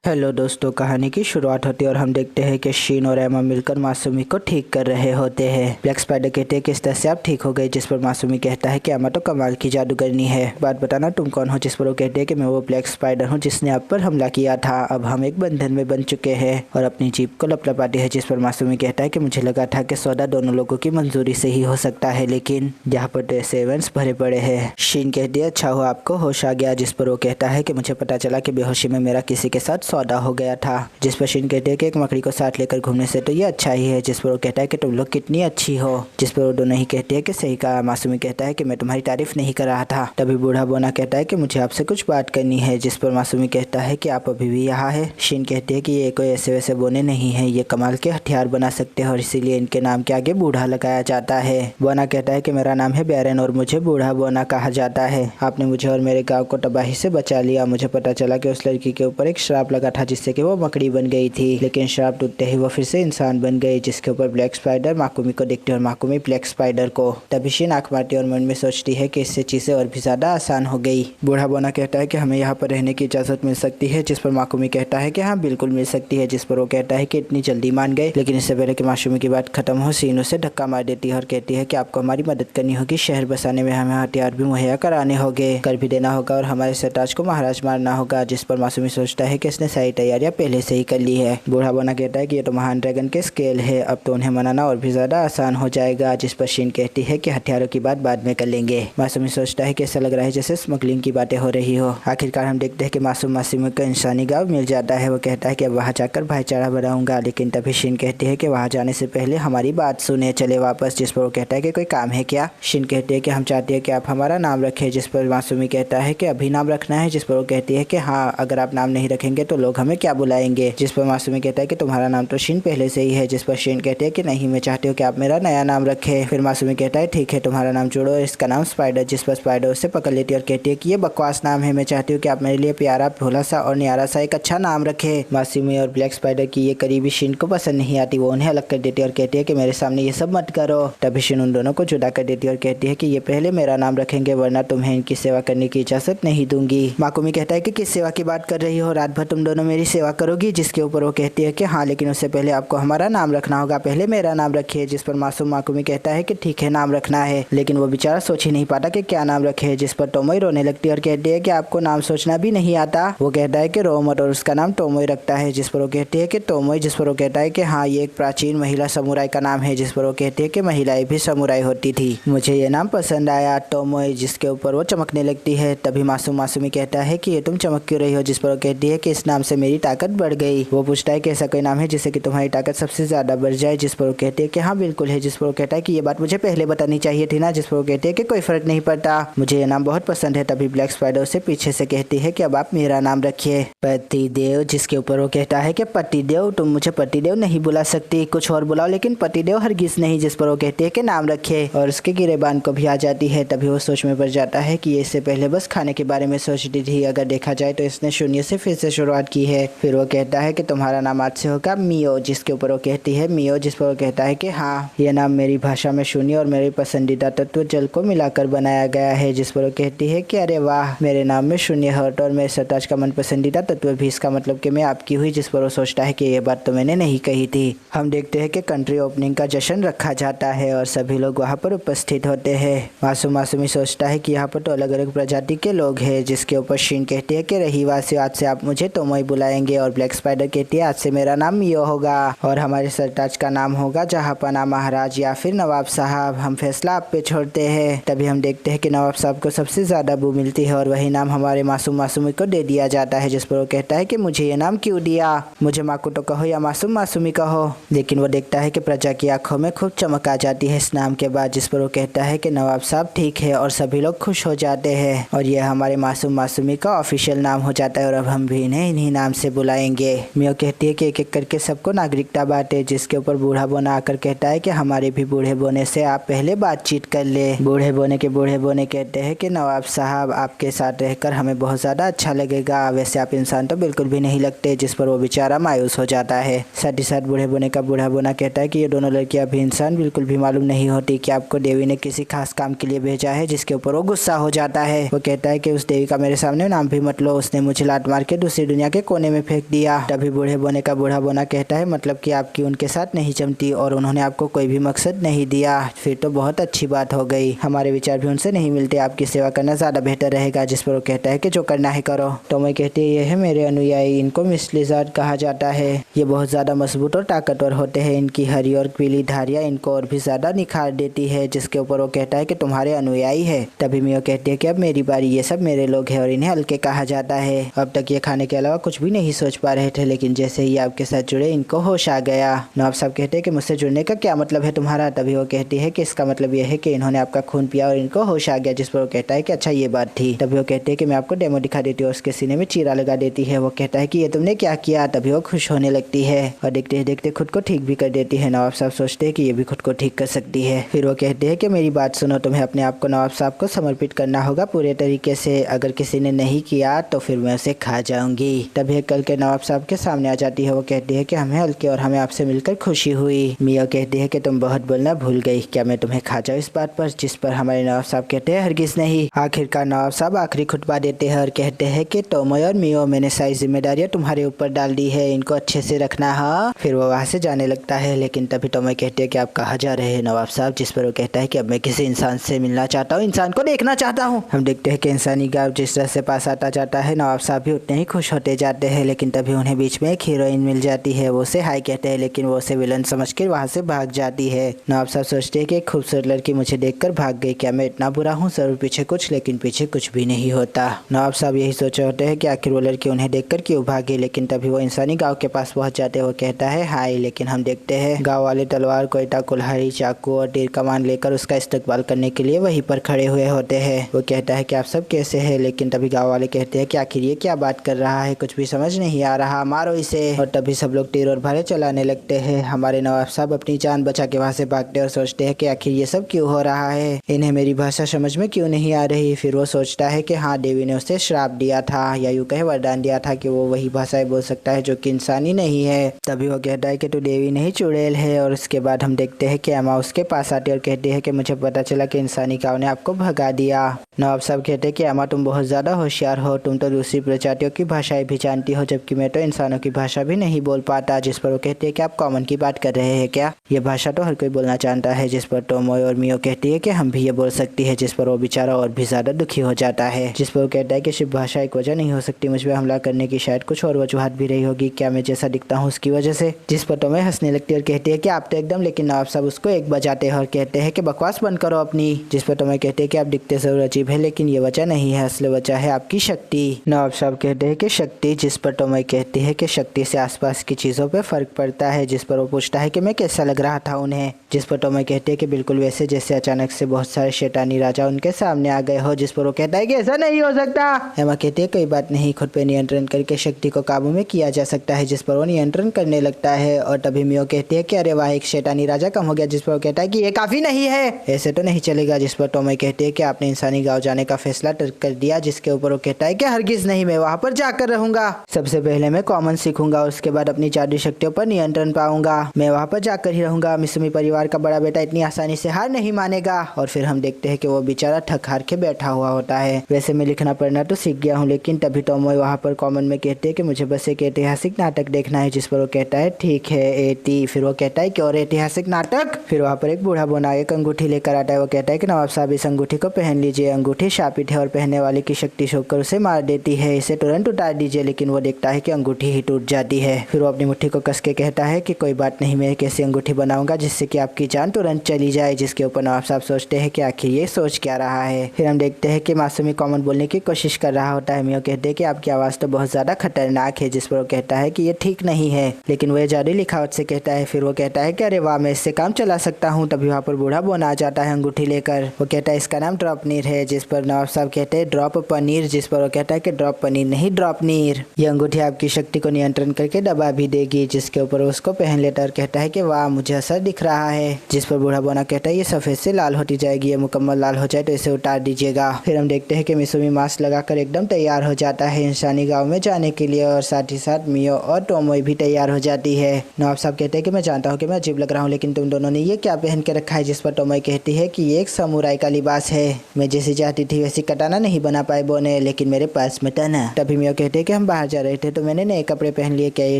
Hello दोस्तों, कहानी की शुरुआत होती है और हम देखते हैं कि शीन और एमा मिलकर मासूमी को ठीक कर रहे होते हैं। ब्लैक स्पाइडर कहते हैं कि इस तरह से आप ठीक हो गए, जिस पर मासूमी कहता है कि एमा तो कमाल की जादूगरनी है, बात बताना तुम कौन हो। जिस पर वो कहते हैं कि मैं वो ब्लैक स्पाइडर हूँ जिसने आप पर हमला किया था, अब हम एक बंधन में बन चुके हैं, और अपनी जीप को लपलपाती है। जिस पर मासूमी कहता है कि मुझे लगा था कि सौदा दोनों लोगों की मंजूरी से ही हो सकता है, लेकिन यहाँ पर तो ऐसे इवेंट्स भरे पड़े हैं। शीन कहती है अच्छा हुआ आपको होश आ गया। जिस पर वो कहता है कि मुझे पता चला कि बेहोशी में मेरा किसी के साथ सौदा हो गया था। जिस पर शीन कहते हैं कि एक मकड़ी को साथ लेकर घूमने से तो ये अच्छा ही है। जिस पर वो कहता है कि तुम लोग कितनी अच्छी हो। जिस पर वो दोनों ही कहते हैं कि सही कहा। मासूमी कहता है कि मैं तुम्हारी तारीफ नहीं कर रहा था। तभी बूढ़ा बोना कहता है कि मुझे आपसे कुछ बात करनी है। जिस पर मासूमी कहता है कि आप अभी भी यहाँ है। शीन कहती है कि ये कोई ऐसे वैसे बोने नहीं है, ये कमाल के हथियार बना सकते हैं और इसीलिए इनके नाम के आगे बूढ़ा लगाया जाता है। बोना कहता है कि मेरा नाम है बैरन और मुझे बूढ़ा बोना कहा जाता है। आपने मुझे और मेरे गाँव को तबाही से बचा लिया। मुझे पता चला कि उस लड़की के ऊपर एक श्राप लगा था जिससे कि वो मकड़ी बन गई थी, लेकिन श्राप टूटते ही वो फिर से इंसान बन गई। जिसके ऊपर ब्लैक स्पाइडर माकुमी को देखती है और माकुमी ब्लैक स्पाइडर को। तभी शीन आंख मारती है और मन में सोचती है कि इससे चीजें और भी ज्यादा आसान हो गई। बूढ़ा बोना कहता है कि हमें यहाँ पर रहने की इजाजत मिल सकती है। जिस पर माकुमी कहता है कि हाँ बिल्कुल मिल सकती है। जिस पर वो कहता है कि इतनी जल्दी मान गए, लेकिन इससे पहले कि मासूमी की बात खत्म हो शीन उसे धक्का मार देती है और कहती है कि आपको हमारी मदद करनी होगी। शहर बसाने में हमें हथियार भी मुहैया कराने होंगे, कर भी देना होगा और हमारे सरताज को महाराज मारना होगा। जिस पर मासूमी सोचता है कि इसने सारी तैयारियां पहले से ही कर ली है। बूढ़ा बोना कहता है कि ये तो महान ड्रैगन के स्केल है, अब तो उन्हें मनाना और भी ज्यादा आसान हो जाएगा। जिस पर शीन कहती है कि हथियारों की बात बाद में कर लेंगे। मासूमी सोचता है कि ऐसा लग रहा है जैसे स्मगलिंग की बातें हो रही हो। आखिरकार हम देखते हैं कि मासूम मासूमी को इंसानी गाँव मिल जाता है। वो कहता है कि अब वहाँ जाकर भाईचारा बनाऊंगा, लेकिन तभी शीन कहती है कि वहाँ जाने से पहले हमारी बात सुने, चले वापस। जिस पर वो कहता है कि कोई काम है क्या। शीन कहती है कि हम चाहते हैं कि आप हमारा नाम रखें। जिस पर मासूमी कहता है कि अभी नाम रखना है। जिस पर वो कहती है कि हाँ, अगर आप नाम नहीं रखेंगे तो लोग हमें क्या बुलाएंगे। जिस पर मासूमी कहता है कि तुम्हारा नाम तो शीन पहले से ही है। जिस पर शीन कहते हैं कि नहीं, मैं चाहती हूँ कि आप मेरा नया नाम रखें। फिर मासूमी कहता है ठीक है, तुम्हारा नाम जोड़ो, इसका नाम स्पाइडर। जिस पर स्पाइडर उसे पकड़ लेती है और कहती है कि ये बकवास नाम है, मैं चाहती हूँ कि आप मेरे लिए प्यारा, भोला सा और न्यारा सा एक अच्छा नाम रखे। मासूमी और ब्लैक स्पाइडर की ये करीबी शीन को पसंद नहीं आती। वो उन्हें अलग कर देती है और कहती है कि मेरे सामने ये सब मत करो। तभी शीन उन दोनों को जुदा कर देती है और कहती है कि ये पहले मेरा नाम रखेंगे, वरना तुम्हें इनकी सेवा करने की इजाजत नहीं दूंगी। माकुमी कहता है कि किस सेवा की बात कर रही हो, रात भर तुम दोनों मेरी सेवा करोगी। जिसके ऊपर वो कहती है कि हाँ, लेकिन उससे पहले आपको हमारा नाम रखना होगा, पहले मेरा नाम रखिए। जिस पर मासूम माकुमी कहता है कि ठीक है, नाम रखना है, लेकिन वो बेचारा सोच ही नहीं पाता कि क्या नाम रखे। जिस पर टोमोई रोने लगती है और कहती है कि आपको नाम सोचना भी नहीं आता। वो कहता है कि रो मत, और उसका नाम टोमोई रखता है। जिस पर वो कहती है कि टोमोई। जिस पर वो कहता है कि हाँ, ये एक प्राचीन महिला समुराई का नाम है। जिस पर वो कहती है कि महिलाएं भी समुराई होती थी, मुझे ये नाम पसंद आया, टोमोई। जिसके ऊपर वो चमकने लगती है। तभी मासूम मासूमी कहता है कि ये तुम चमक क्यों रही हो। जिस पर वो कहती है कि इस नाम से मेरी ताकत बढ़ गई। वो पूछता है कि ऐसा कोई नाम है जिससे कि तुम्हारी ताकत सबसे ज्यादा बढ़ जाए। जिस पर वो कहती है कि हाँ बिल्कुल है। जिस पर वो कहता है कि ये बात मुझे पहले बतानी चाहिए थी ना। जिस पर वो कहती है कि कोई फर्क नहीं पड़ता, मुझे ये नाम बहुत पसंद है। तभी ब्लैक स्पाइडर उसे पीछे से कहती है कि अब आप मेरा नाम रखिए, पतिदेव। जिसके ऊपर वो कहता है कि पतिदेव, तुम मुझे पतिदेव नहीं बुला सकती, कुछ और बुलाओ, लेकिन पतिदेव हरगिज नहीं। जिस पर वो कहती है कि नाम रखे, और उसके गिरेबान को भी आ जाती है। तभी वो सोच में पड़ जाता है कि ये इससे पहले बस खाने के बारे में सोचती थी, अगर देखा जाए तो इसने शून्य से फिर से शुरुआत की है। फिर वो कहता है कि तुम्हारा नाम आज से होगा मियो। जिसके ऊपर वो कहती है मियो। जिस पर वो कहता है कि हाँ, यह नाम मेरी भाषा में शून्य और मेरे पसंदीदा तत्व जल को मिलाकर बनाया गया है। जिस पर वो कहती है कि अरे वाह, मेरे नाम में शून्य हर्ट और मेरे सरताज का मन पसंदीदा तत्व भी, इसका मतलब कि मैं आपकी हुई। जिस पर वो सोचता है कि यह बात तो मैंने नहीं कही थी। हम देखते हैं कि कंट्री ओपनिंग का जश्न रखा जाता है और सभी लोग वहाँ पर उपस्थित होते हैं। मासूम मासूमी सोचता है कि यहाँ पर तो अलग अलग प्रजाति के लोग हैं। जिसके ऊपर शीन कहती है कि रहीवासी, आज से आप मुझे टोमोई बुलाएंगे। और ब्लैक स्पाइडर कहती है आज से मेरा नाम मियो होगा और हमारे सरताज का नाम होगा जहांपना महाराज या फिर नवाब साहब, हम फैसला आप पे छोड़ते हैं। तभी हम देखते हैं कि नवाब साहब को सबसे ज्यादा बू मिलती है और वही नाम हमारे मासूम मासूमी को दे दिया जाता है। जिस पर वो कहता है कि मुझे ये नाम क्यों दिया, मुझे माकुटो कहो या मासूम मासूमी कहो। लेकिन वो देखता है कि प्रजा की आंखों में खूब चमक आ जाती है इस नाम के बाद। जिस पर वो कहता है कि नवाब साहब ठीक है, और सभी लोग खुश हो जाते हैं और यह हमारे मासूम मासूमी का ऑफिशियल नाम हो जाता है और अब हम भी इन्हें इन्हीं नाम से बुलाएंगे। मियो कहती है कि एक एक करके सबको नागरिकता बांटे। जिसके ऊपर बूढ़ा बोना आकर कहता है कि हमारे भी बूढ़े बोने से आप पहले बातचीत कर ले। बूढ़े बोने कहते हैं कि नवाब साहब, आपके साथ रहकर हमें बहुत ज्यादा अच्छा लगेगा, वैसे आप इंसान तो बिल्कुल भी नहीं लगते। जिस पर वो बेचारा मायूस हो जाता है। साथ ही साथ बूढ़े बोने का बूढ़ा बोना कहता है कि ये दोनों लड़कियां भी इंसान बिल्कुल भी मालूम नहीं होती कि आपको देवी ने किसी खास काम के लिए भेजा है। जिसके ऊपर वो गुस्सा हो जाता है। वो कहता है कि उस देवी का मेरे सामने नाम भी मत लो, उसने मुझे लात मार के दूसरी दुनिया के कोने में फेंक दिया। तभी बूढ़े बोने का बूढ़ा बोना कहता है मतलब कि आपकी उनके साथ नहीं जमती और उन्होंने आपको कोई भी मकसद नहीं दिया। फिर तो बहुत अच्छी बात हो गई, हमारे विचार भी उनसे नहीं मिलते, आपकी सेवा करना ज्यादा बेहतर रहेगा। जिस पर वो कहता है कि जो करना है करो। टॉमी कहती है ये है मेरे अनुयायी, इनको मिस लिज़ार्ड कहा जाता है। ये बहुत ज्यादा मजबूत और ताकतवर होते हैं, इनकी हरी और पीली धारियां इनको और भी ज्यादा निखार देती है। जिसके ऊपर वो कहता है कि तुम्हारे अनुयायी है। तभी मियो कहती है कि अब मेरी बारी, ये सब मेरे लोग हैं और इन्हें हल्के कहा जाता है। अब तक ये खाने के अलावा कुछ भी नहीं सोच पा रहे थे, लेकिन जैसे ही आपके साथ जुड़े इनको होश आ गया। नवाब साहब कहते हैं कि मुझसे जुड़ने का क्या मतलब है तुम्हारा। तभी वो कहती है कि इसका मतलब यह है कि इन्होंने आपका खून पिया और इनको होश आ गया। जिस पर वो कहता है कि अच्छा ये बात थी। तभी वो कहते हैं कि मैं आपको डेमो दिखा देती हूँ। उसके सीने में चीरा लगा देती है। वो कहता है कि ये तुमने क्या किया। तभी वो खुश होने लगती है और देखते देखते खुद को ठीक भी कर देती है। नवाब साहब सोचते हैं कि ये भी खुद को ठीक कर सकती है। फिर वो कहते हैं कि मेरी बात सुनो, तुम्हें अपने आप को नवाब साहब को समर्पित करना होगा पूरे तरीके से। अगर किसी ने नहीं किया तो फिर मैं उसे खा जाऊंगी। तभी कल के नवाब साहब के सामने आ जाती है। वो कहती है कि हमें हल्के और हमें आपसे मिलकर खुशी हुई। मिया कहती है कि तुम बहुत बोलना भूल गई, क्या मैं तुम्हें खा जाऊँ इस बात पर। जिस पर हमारे नवाब साहब कहते हैं हरगिज नहीं। आखिरकार नवाब साहब आखिरी खुतबा देते हैं और कहते हैं कि टॉमी और मियो मैंने सारी जिम्मेदारियां तुम्हारे ऊपर डाल दी है, इनको अच्छे से रखना। हाँ, फिर वो वहाँ से जाने लगता है। लेकिन तभी टॉमी कहते हैं कि आप कहाँ जा रहे हैं नवाब साहब। जिस पर वो कहता है कि अब मैं किसी इंसान से मिलना चाहता हूँ, इंसान को देखना चाहता हूँ। हम देखते हैं कि इंसानी गाँव जिस तरह से पास आता जाता है नवाब साहब भी उतने ही खुश होते जाते हैं। लेकिन तभी उन्हें बीच में एक हीरोइन मिल जाती है। वो उसे हाय कहते हैं, लेकिन वो उसे विलन समझ कर वहाँ से भाग जाती है। नवाब साहब सोचते हैं कि एक खूबसूरत लड़की मुझे देखकर भाग गई, क्या मैं इतना बुरा हूँ। जरूर पीछे कुछ, लेकिन पीछे कुछ भी नहीं होता। नवाब साहब यही सोचे होते हैं कि आखिर वो लड़की उन्हें देखकर क्यों भागी। लेकिन तभी वो इंसानी गांव के पास पहुंच जाते हैं। वो कहता है हाय। लेकिन हम देखते हैं गांव वाले तलवार, कोयटा, कुल्हाड़ी, चाकू और तीर कमान लेकर उसका इस्तकबाल करने के लिए वहीं पर खड़े हुए होते हैं। वो कहता है कि आप सब कैसे हैं। लेकिन तभी गाँव वाले कहते हैं कि आखिर ये क्या बात कर रहा है, कुछ भी समझ नहीं आ रहा, मारो इसे। और तभी सब लोग तीर और भाले चलाने लगते हैं। हमारे नवाब साहब अपनी जान बचा के वहाँ से भागते और सोचते हैं कि आखिर ये सब क्यों हो रहा है, इन्हें मेरी भाषा समझ में क्यों नहीं आ रही। फिर वो सोचता है कि हाँ, देवी ने उसे श्राप दिया था या यूं कहे वरदान दिया था कि वो वही भाषाएं बोल सकता है जो कि इंसानी नहीं है। तभी वो कहता है कि तू देवी नहीं चुड़ैल है। और उसके बाद हम देखते हैं कि अम्मा उसके पास आती है और कहती है कि मुझे पता चला कि इंसानी गाँव ने आपको भगा दिया। नवाब साहब कहते हैं कि अम्मा तुम बहुत ज्यादा होशियार हो, तुम तो दूसरी प्रजातियों की भाषाएं भी जानती हो, जबकि मैं तो इंसानों की भाषा भी नहीं बोल पाता। जिस पर वो कहती है कि आप कॉमन की बात कर रहे हैं क्या, ये भाषा तो हर कोई बोलना जानता है। जिस पर टॉमी और मियो कहती है कि हम भी ये बोल सकती है। जिस पर वो बेचारा और भी ज्यादा दुखी हो जाता है। जिस पर वो कहता है कि सिर्फ भाषा एक वजह नहीं हो सकती, मुझ पर हमला करने की शायद कुछ और वजूहत भी रही होगी, क्या मैं जैसा दिखता हूँ उसकी वजह से। जिस पर टॉमी हंसने लगती है और कहती है कि आप तो एकदम। लेकिन नवाब साहब उसको एक बजाते हैं और कहते हैं कि बकवास बंद करो अपनी। जिस पर टॉमी कहते हैं कि आप दिखते जरूर अजीब है, लेकिन ये वजह नहीं है, असली वजह है आपकी शक्ति। नवाब साहब कहते हैं कि शक्ति। जिस पर टॉमी कहती है कि शक्ति से आसपास की चीजों पे फर्क पड़ता है। जिस पर वो पूछता है कि मैं कैसा लग रहा था उन्हें। जिस पर टॉमी कहते हैं कि बिल्कुल वैसे जैसे अचानक से बहुत सारे शैतानी राजा उनके सामने आ गए हो। जिस पर वो कहता है कि ऐसा नहीं हो सकता। एमा कहती है कोई बात नहीं, खुद पे नियंत्रण करके शक्ति को काबू में किया जा सकता है। जिस पर वो नियंत्रण करने लगता है। और तभी मियो कहती है कि अरे वाह, एक शैतानी राजा कम हो गया। जिस पर वो कहता है कि ये काफी नहीं है, ऐसे तो नहीं चलेगा। जिस पर टॉमी कहती है कि आपने इंसानी गाँव जाने का फैसला कर दिया। जिसके ऊपर वो कहता है कि हरगिज नहीं, मैं वहाँ पर जाकर रहूंगा। सबसे पहले मैं कॉमन सीखूंगा, उसके बाद अपनी जादुई शक्तियों पर नियंत्रण पाऊंगा। मैं वहाँ पर जाकर ही रहूंगा। मिसमी परिवार का बड़ा बेटा इतनी आसानी से हार नहीं मानेगा। और फिर हम देखते हैं कि वो बेचारा थक हार के बैठा हुआ होता है। वैसे मैं लिखना पढ़ना तो सीख गया हूँ, लेकिन तभी टॉमी वहाँ पर कॉमन में कहते हैं कि मुझे बस एक ऐतिहासिक नाटक देखना है। जिस पर वो कहता है ठीक है एटी। फिर वो कहता है कि और ऐतिहासिक नाटक। फिर वहाँ पर एक बूढ़ा बोना एक अंगूठी लेकर आता है। वो कहता है कि नवाब साहब इस अंगूठी को पहन लीजिए, अंगूठी शापित है और पहनने वाले की शक्ति सोचकर उसे मार देती है, इसे तुरंत उतार दीजिए। लेकिन वो देखता है कि अंगूठी ही टूट जाती है। फिर वो अपनी मुट्ठी को कस के कहता है कि कोई बात नहीं, मैं एक ऐसी अंगूठी बनाऊंगा जिससे कि आपकी जान तुरंत चली जाए। जिसके ऊपर नवाब साहब सोचते हैं कि आखिर ये सोच क्या रहा है। फिर हम देखते हैं कि मासूमी कॉमन बोलने की कोशिश कर रहा होता है। मियो कहते हैं कि आपकी आवाज तो बहुत ज्यादा खतरनाक है। जिस पर वो कहता है कि ये ठीक नहीं है, लेकिन वह जादुई लिखावट से कहता है। फिर वो कहता है कि अरे वाह, मैं इससे काम चला सकता हूँ। तभी वहाँ पर बूढ़ा बोना आ जाता है अंगूठी लेकर। वो कहता है इसका नाम ड्रॉप नीर है। जिस पर नवाब साहब कहते हैं ड्रॉप पनीर। जिस पर वो कहता है कि ड्रॉप पनीर नहीं, ड्रॉप नीर। ये अंगूठी आपकी शक्ति को नियंत्रण करके दबा भी देगी। जिसके ऊपर उसको पहन लेता और कहता है कि वाह, मुझे असर दिख रहा है। जिस पर बूढ़ा बोना कहता है ये सफेद से लाल होती जाएगी, ये मुकम्मल लाल हो जाए तो इसे उतार दीजिएगा। फिर हम देखते हैं कि मिसुमी मास्क लगाकर एकदम तैयार हो जाता है इंसानी गाँव में जाने के लिए। और साथ ही साथ मियो और टॉमी भी तैयार हो जाती है। नवाब साहब कहते हैं कि मैं जानता हूँ कि मैं अजीब लग रहा हूँ, लेकिन तुम दोनों ने ये क्या पहन के रखा है। जिस पर टॉमी कहती है कि ये एक समुराई का लिबास है, मैं जैसी चाहती थी वैसी कटाना नहीं बना पाए बोने, लेकिन मेरे पास में टन है। तभी मियो कहते हैं कि हम बाहर जा रहे थे तो मैंने नए कपड़े पहन लिए, क्या ये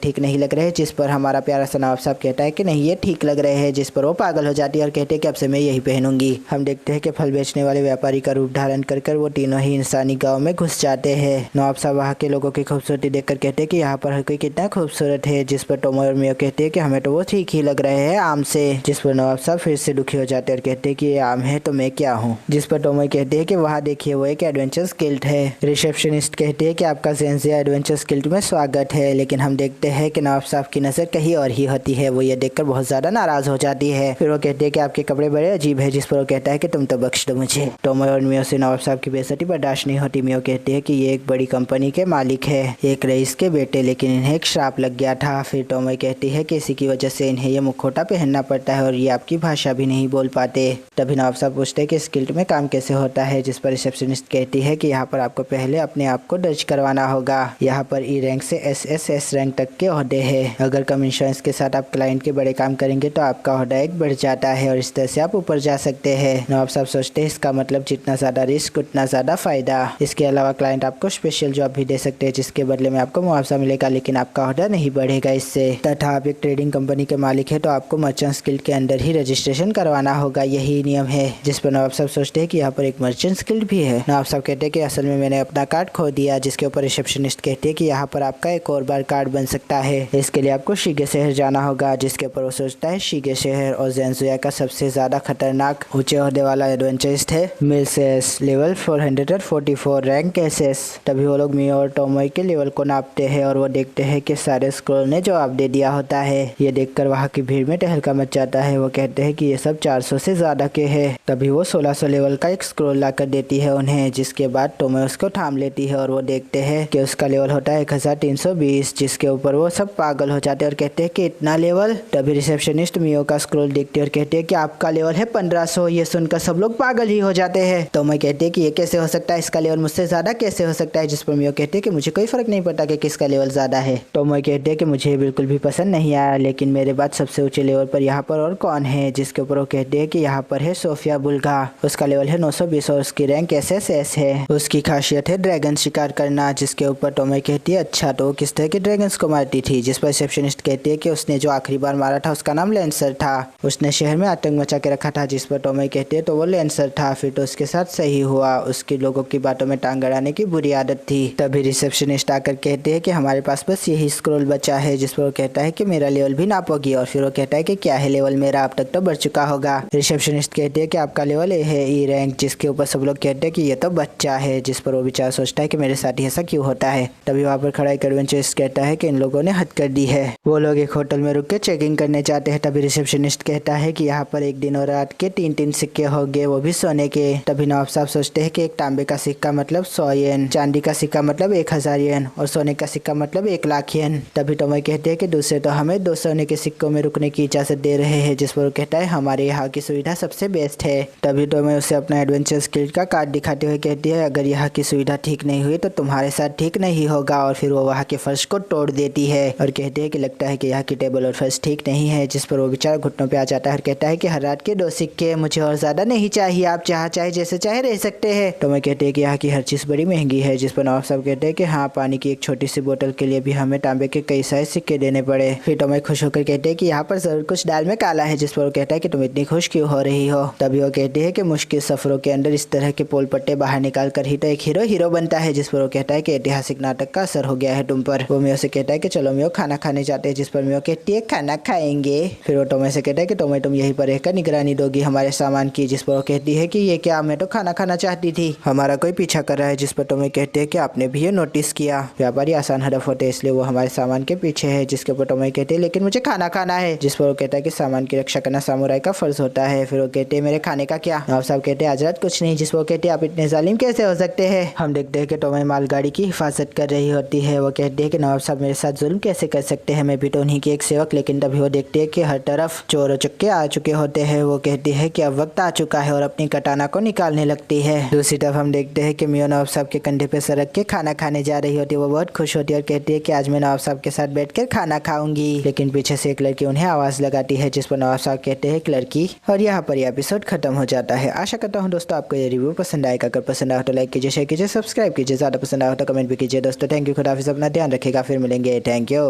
ठीक नहीं लग रहे? जिस पर हमारा प्यारा सा नवाब साहब कहता है कि नहीं ये ठीक लग रहे हैं, जिस पर वो पागल हो जाती है और कहते हैं कि अब से मैं यही पहनूंगी। हम देखते हैं कि फल बेचने वाले व्यापारी का रूप धारण कर वो तीनों ही इंसानी गाँव में घुस जाते हैं। नवाब साहब वहाँ के लोगों की खूबसूरती देखकर कहते हैं कि यहाँ पर हर कोई कितना खूबसूरत है, जिस पर टोमो और मियो कहते हैं कि हमें तो वो ठीक ही लग रहे हैं आम से, जिस पर नवाब साहब फिर से दुखी हो जाते हैं और कहते हैं कि ये आम है तो मैं क्या हूँ, जिस पर टोमो कहते हैं कि वहाँ देखिए वो एक एडवेंचर गिल्ड है। रिसेप्शनिस्ट कहते हैं कि आपका ज़ेंजिया एडवेंचर गिल्ड में स्वागत है, लेकिन हम देखते हैं कि नवाब साहब की नज़र कहीं और ही होती है। वो ये देखकर बहुत ज़्यादा नाराज़ हो जाती है। फिर वो कहते हैं कि आपके कपड़े बड़े अजीब है, जिस पर वो कहता है कि तुम तो बख्श दो मुझे। टोमो और मियो से नवाब साहब की बेइज्जती बर्दाश्त नहीं होती। मियो कहते हैं कि ये एक बड़ी कंपनी के मालिक है, एक रईस के बेटे, लेकिन इन्हें एक श्राप लग गया था। फिर टोमो कहती है कि इसी की वजह से इन्हें ये मुखौटा पहनना पड़ता है और ये आपकी भाषा भी नहीं बोल पाते। तभी नवाब साहब पूछते हैं कि इस गिल्ड में काम कैसे होता है, जिस पर रिसेप्शनिस्ट कहती है कि यहाँ पर आपको पहले अपने आप को दर्ज करवाना होगा। यहाँ पर ई रैंक से एस रैंक तक के ओहदे हैं। अगर कम इंश्योरेंस के साथ आप क्लाइंट के बड़े काम करेंगे तो आपका ओहदा एक बढ़ जाता है और इस तरह से आप ऊपर जा सकते हैं। नवाब साहब सोचते हैं इसका मतलब जितना ज़्यादा रिस्क उतना ज़्यादा फायदा। इसके अलावा क्लाइंट आपको स्पेशल जॉब भी दे सकते हैं जिसके बदले में आपको मुआवजा मिलेगा, लेकिन आपका ओहदा नहीं बढ़ेगा इससे। तथा आप एक ट्रेडिंग कंपनी के मालिक है तो आपको मर्चेंट्स गिल्ड के अंदर ही रजिस्ट्रेशन करवाना होगा, यही नियम है। जिस पर नवाब साहब सोचते हैं कि यहाँ पर एक मर्चेंट्स गिल्ड भी है। नवाब साहब कहते हैं कि असल में मैंने अपना कार्ड खो दिया, जिसके ऊपर रिसेप्शनिस्ट कहते हैं कि यहाँ पर आपका एक और बार कार्ड बन सकता है। इसके लिए आपको शीगे शहर जाना होगा, जिसके ऊपर वो सोचता है शीगे शहर और ज़ेंजुया का सबसे ज्यादा खतरनाक ऊंचे ओहदे वाला एडवेंचरिस्ट है मिलसेस, लेवल 444 रैंक एसएस। तभी वो लोग मियो और टोमोई के लेवल को नापते हैं और वो देखते हैं कि सारे स्क्रॉल ने जवाब दे दिया होता है। ये देखकर वहाँ की भीड़ में तहलका मच जाता है। वो कहते हैं कि ये सब 400 से ज्यादा के हैं। तभी वो 1600 लेवल का एक स्क्रॉल लाकर देती है उन्हें, जिसके बाद टोमोई उसको थाम लेती है और वो देखते हैं कि उसका लेवल होता है 1320, जिसके ऊपर वो सब पागल हो जाते हैं और कहते हैं कि इतना लेवल। तभी रिसेप्शनिस्ट मियो का स्क्रॉल देखते हैं और कहते हैं कि आपका लेवल है 1500। ये सुनकर सब लोग पागल ही हो जाते हैं। तो मैं कहते हैं कि ये कैसे हो सकता है, इसका लेवल मुझसे ज्यादा कैसे हो सकता है, जिस पर मियो कहते हैं कि मुझे कोई फर्क नहीं पड़ता कि किसका लेवल ज्यादा है। तो मैं कहते हैं कि मुझे बिल्कुल भी पसंद नहीं आया, लेकिन मेरे बाद सबसे ऊंचे लेवल पर यहाँ पर और कौन है, जिसके ऊपर वो कहते हैं कि यहाँ पर है सोफिया बुल्गा। उसका लेवल है 920 और उसकी रैंक एसएस है। उसकी खासियत है ड्रैगन शिकार करना, जिसके ऊपर टोमो कहती है अच्छा तो किस तरह के ड्रैगन्स को मारती थी, जिस पर रिसेप्शनिस्ट कहती है कि उसने जो आखिरी बार मारा था उसका नाम लेंसर था, उसने शहर में आतंक मचा के रखा था, जिस पर टोमो कहती है तो वो लेंसर था। फिर तो उसके साथ सही हुआ, उसके लोगों की बातों में टांग अड़ाने की बुरी आदत थी। तभी रिसेप्शनिस्ट आकर कहते हैं कि हमारे पास बस यही स्क्रॉल बचा है, जिस पर वो कहता है कि मेरा लेवल भी नापोगी, और फिर वो कहता है कि क्या है लेवल मेरा, अब तक तो बढ़ चुका होगा। रिसेप्शनिस्ट कहती है कि आपका लेवल ए है ई रैंक, जिसके ऊपर सब लोग कहते हैं कि ये तो बच्चा है, जिस पर वो बेचारा सोचता है कि मेरे साथ ही ऐसा क्यों होता है। तभी वहाँ पर खड़ा एक एडवेंचरिस्ट कहता है कि इन लोगों ने हद कर दी है। वो लोग एक होटल में रुक के चेकिंग करने जाते हैं। तभी रिसेप्शनिस्ट कहता है कि यहाँ पर एक दिन और रात के 3-3 सिक्के होंगे, वो भी सोने के। तभी नवाब साहब सोचते हैं कि एक तांबे का सिक्का मतलब 100 येन, चांदी का सिक्का मतलब 1000 येन और सोने का सिक्का मतलब 1 लाख येन। तभी टोमो कहते हैं कि दूसरे तो हमें 2 सोने के सिक्कों में रुकने की इजाजत दे रहे हैं, जिस पर वो कहता है हमारे यहाँ की सुविधा सबसे बेस्ट है। तभी टोमो उसे अपना एडवेंचर गिल्ड का कार्ड दिखाते हुए कहती है अगर यहाँ की सुविधा ठीक नहीं हुई तो तुम्हारे साथ ठीक नहीं होगा, और फिर वो वहाँ के फर्श को तोड़ देती है और कहती है कि लगता है कि यहाँ की टेबल और फर्श ठीक नहीं है, जिस पर वो बेचारा घुटनों पे आ जाता है और कहता है कि हर रात के 2 सिक्के, मुझे और ज्यादा नहीं चाहिए, आप जहाँ चाहे जैसे चाहे रह सकते हैं। तो मैं कहते हैं कि यहाँ की हर चीज बड़ी महंगी है, जिस पर नवाब साहब कहते हैं कि हाँ पानी की एक छोटी सी बोतल के लिए भी हमें तांबे के कई सारे सिक्के देने पड़े। फिर तो मैं खुश होकर कहते हैं कि यहाँ पर जरूर कुछ दाल में काला है, जिस पर वो कहता है कि तुम इतनी खुश क्यों हो रही हो। तभी वो कहती है कि मुश्किल सफरों के अंदर इस तरह के पोल पट्टे बाहर निकाल कर ही तो एक हीरो बनता है, जिस पर वो कहता है कि ऐतिहासिक नाटक का असर हो गया है तुम पर। वो मियो से कहता है कि चलो मियो खाना खाने जाते हैं, जिस पर मियो कहती है खाना खाएंगे। फिर वो टोमो से कहता है कि टोमो तुम यहीं पर रहकर निगरानी दोगी हमारे सामान की, जिस पर वो कहती है कि ये क्या, मैं तो खाना खाना चाहती थी, हमारा कोई पीछा कर रहा है। जिस पर टोमो कहते हैं कि आपने भी ये नोटिस किया, व्यापारी आसान हदफ होते हैं इसलिए वो हमारे सामान के पीछे है, जिसके ऊपर टोमो कहते हैं लेकिन मुझे खाना खाना है, जिस पर वो कहता है कि सामान की रक्षा करना सामुराई का फर्ज होता है। फिर वो कहते हैं मेरे खाने का क्या। नवाब साहब कहते हैं आज रात कुछ नहीं, जिस पर वो कहते हैं आप इतने जालिम कैसे हो सकते हैं। हम देखते हैं कि टोमो मालगाड़ी की हिफाजत कर रही होती है। वो कहती है कि नवाब साहब मेरे साथ जुल्म कैसे कर सकते हैं, मैं भी तो उन्हीं की एक सेवक। लेकिन तभी वो देखती है कि हर तरफ चोर चक्के आ चुके होते हैं। वो कहती है कि अब वक्त आ चुका है और अपनी कटाना को निकालने लगती है। दूसरी तरफ हम देखते हैं कि मियो नवाब साहब के कंधे पे सरक के खाना खाने जा रही होती है। वो बहुत खुश होती है और कहती है कि आज मैं नवाब साहब के साथ बैठकर खाना खाऊंगी। लेकिन पीछे से एक लड़की उन्हें आवाज लगाती है, जिस पर नवाब साहब कहते हैं एक लड़की, और यहाँ पर यह एपिसोड खत्म हो जाता है। आशा करता हूँ दोस्तों आपको ये रिव्यू पसंद आएगा। अगर पसंद आया तो लाइक कीजिए, शेयर कीजिए, सब्सक्राइब कीजिए, ज्यादा पसंद आया तो कमेंट भी कीजिए। दोस्तों, थैंक यू, खुदाफिज़, अपना ध्यान रखिएगा, फिर मिलेंगे, थैंक यू।